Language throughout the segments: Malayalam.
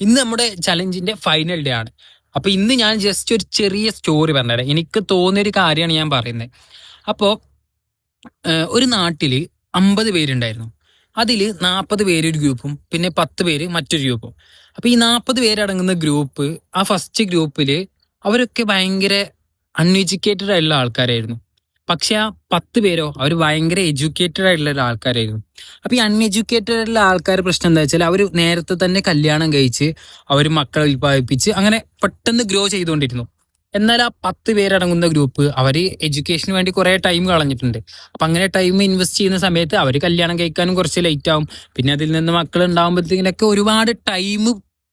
ഇന്ന് നമ്മുടെ ചലഞ്ചിന്റെ ഫൈനൽ ഡേ ആണ്. അപ്പൊ ഇന്ന് ഞാൻ ജസ്റ്റ് ഒരു ചെറിയ സ്റ്റോറി പറഞ്ഞുതരാം. എനിക്ക് തോന്നിയൊരു കാര്യമാണ് ഞാൻ പറയുന്നത്. അപ്പോ ഒരു നാട്ടില് 50 പേരുണ്ടായിരുന്നു. അതിൽ 40 പേര് ഒരു ഗ്രൂപ്പും പിന്നെ 10 പേര് മറ്റൊരു ഗ്രൂപ്പും. അപ്പൊ ഈ 40 പേരടങ്ങുന്ന ഗ്രൂപ്പ്, ആ ഫസ്റ്റ് ഗ്രൂപ്പില് അവരൊക്കെ ഭയങ്കര അൺഎഡ്യൂക്കേറ്റഡ് ആയിട്ടുള്ള ആൾക്കാരായിരുന്നു. പക്ഷെ ആ 10 പേരോ അവർ ഭയങ്കര എഡ്യൂക്കേറ്റഡ് ആയിട്ടുള്ള ആൾക്കാരായിരുന്നു. അപ്പൊ ഈ അൺഎഡ്യൂക്കേറ്റഡ് ആയിട്ടുള്ള ആൾക്കാരുടെ പ്രശ്നം എന്താ വെച്ചാൽ അവർ നേരത്തെ തന്നെ കല്യാണം കഴിച്ച് അവർ മക്കളെ ഉൽപ്പാദിപ്പിച്ച് അങ്ങനെ പെട്ടെന്ന് ഗ്രോ ചെയ്തുകൊണ്ടിരുന്നു. എന്നാൽ ആ 10 പേരടങ്ങുന്ന ഗ്രൂപ്പ് അവര് എഡ്യൂക്കേഷന് വേണ്ടി കുറെ ടൈം കളഞ്ഞിട്ടുണ്ട്. അപ്പൊ അങ്ങനെ ടൈം ഇൻവെസ്റ്റ് ചെയ്യുന്ന സമയത്ത് അവര് കല്യാണം കഴിക്കാനും കുറച്ച് ലേറ്റ് ആവും. പിന്നെ അതിൽ നിന്ന് മക്കൾ ഉണ്ടാകുമ്പോഴത്തേക്കിനൊക്കെ ഒരുപാട് ടൈം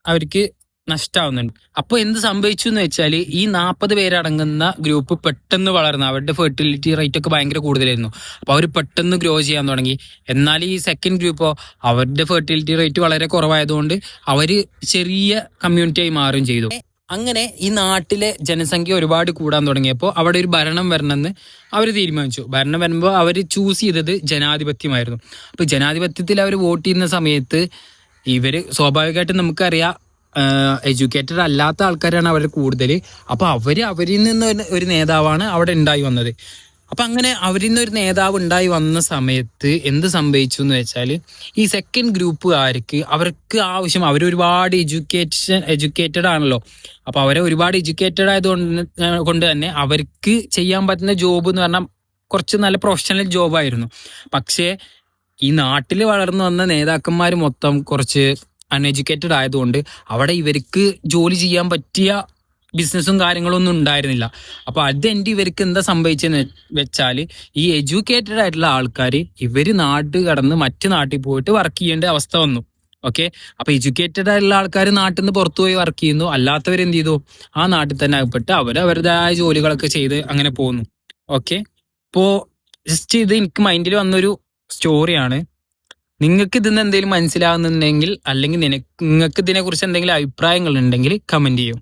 അവർക്ക് നഷ്ടാവുന്നുണ്ട്. അപ്പൊ എന്ത് സംഭവിച്ചു എന്ന് വെച്ചാൽ ഈ 40 പേരടങ്ങുന്ന ഗ്രൂപ്പ് പെട്ടെന്ന് വളർന്നു. അവരുടെ ഫെർട്ടിലിറ്റി റേറ്റ് ഒക്കെ ഭയങ്കര കൂടുതലായിരുന്നു. അപ്പൊ അവർ പെട്ടെന്ന് ഗ്രോ ചെയ്യാൻ തുടങ്ങി. എന്നാൽ ഈ സെക്കൻഡ് ഗ്രൂപ്പോ അവരുടെ ഫെർട്ടിലിറ്റി റേറ്റ് വളരെ കുറവായതുകൊണ്ട് അവര് ചെറിയ കമ്മ്യൂണിറ്റിയായി മാറുകയും ചെയ്തു. അങ്ങനെ ഈ നാട്ടിലെ ജനസംഖ്യ ഒരുപാട് കൂടാൻ തുടങ്ങിയപ്പോൾ അവിടെ ഒരു ഭരണം വരണമെന്ന് അവർ തീരുമാനിച്ചു. ഭരണം വരുമ്പോൾ അവർ ചൂസ് ചെയ്തത് ജനാധിപത്യമായിരുന്നു. അപ്പൊ ജനാധിപത്യത്തിൽ അവർ വോട്ട് ചെയ്യുന്ന സമയത്ത് ഇവര് സ്വാഭാവികമായിട്ടും നമുക്കറിയാം എഡ്യൂക്കേറ്റഡ് അല്ലാത്ത ആൾക്കാരാണ് അവർ കൂടുതൽ. അപ്പൊ അവരിൽ നിന്ന് ഒരു നേതാവാണ് അവിടെ ഉണ്ടായി വന്നത്. അപ്പൊ അങ്ങനെ അവരിൽ നിന്ന് ഒരു നേതാവ് ഉണ്ടായി വന്ന സമയത്ത് എന്ത് സംഭവിച്ചു എന്ന് വെച്ചാൽ ഈ സെക്കൻഡ് ഗ്രൂപ്പുകാർക്ക് അവർക്ക് ആവശ്യം അവരൊരുപാട് എഡ്യൂക്കേറ്റഡ് ആണല്ലോ. അപ്പൊ അവരെ ഒരുപാട് എഡ്യൂക്കേറ്റഡ് കൊണ്ട് തന്നെ അവർക്ക് ചെയ്യാൻ പറ്റുന്ന ജോബ് എന്ന് പറഞ്ഞാൽ കുറച്ച് നല്ല പ്രൊഫഷണൽ ജോബായിരുന്നു. പക്ഷേ ഈ നാട്ടിൽ വളർന്നു വന്ന നേതാക്കന്മാർ മൊത്തം കുറച്ച് അൺഎഡ്യൂക്കേറ്റഡ് ആയതുകൊണ്ട് അവിടെ ഇവർക്ക് ജോലി ചെയ്യാൻ പറ്റിയ ബിസിനസ്സും കാര്യങ്ങളും ഒന്നും ഉണ്ടായിരുന്നില്ല. അപ്പൊ അതെന്റെ ഇവർക്ക് എന്താ സംഭവിച്ചെന്ന് വെച്ചാൽ ഈ എഡ്യൂക്കേറ്റഡ് ആയിട്ടുള്ള ആൾക്കാർ ഇവര് നാട് കടന്ന് മറ്റു നാട്ടിൽ പോയിട്ട് വർക്ക് ചെയ്യേണ്ട അവസ്ഥ വന്നു. ഓക്കെ, അപ്പൊ എഡ്യൂക്കേറ്റഡ് ആയിട്ടുള്ള ആൾക്കാർ നാട്ടിൽ നിന്ന് പുറത്തു പോയി വർക്ക് ചെയ്യുന്നു. അല്ലാത്തവർ എന്ത് ചെയ്തു, ആ നാട്ടിൽ തന്നെ അകപ്പെട്ട് അവരവരുടേതായ ജോലികളൊക്കെ ചെയ്ത് അങ്ങനെ പോകുന്നു. ഓക്കെ, ഇപ്പോ ജസ്റ്റ് ഇത് എനിക്ക് മൈൻഡിൽ വന്നൊരു സ്റ്റോറിയാണ്. നിങ്ങൾക്ക് ഇതിന്ന് എന്തെങ്കിലും മനസ്സിലാവുന്നുണ്ടെങ്കിൽ അല്ലെങ്കിൽ നിങ്ങൾക്ക് ഇതിനെ കുറിച്ച് എന്തെങ്കിലും അഭിപ്രായങ്ങൾ ഉണ്ടെങ്കിൽ കമന്റ് ചെയ്യൂ.